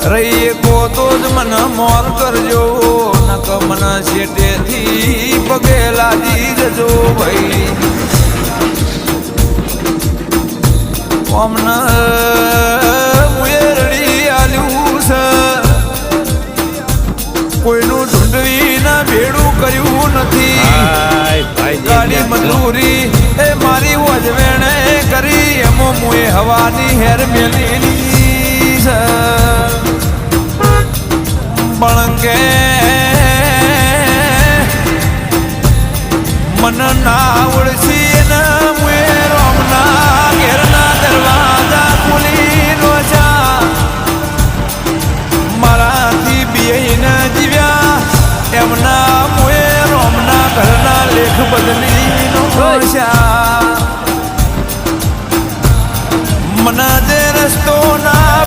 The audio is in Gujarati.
રહીએ કો તો જ મને મોર કરજો નક મને શેટેથી પગે લાગી જજો ભાઈ અમને મુયરડી આલ્યું છે કોઈનું ઢૂંઢવી ના ભેડું કર્યું નથી ગાડી મજૂરી એ મારી વજવેણે કરી એમો મુએ હવાની હેર મેલી છે પણ કે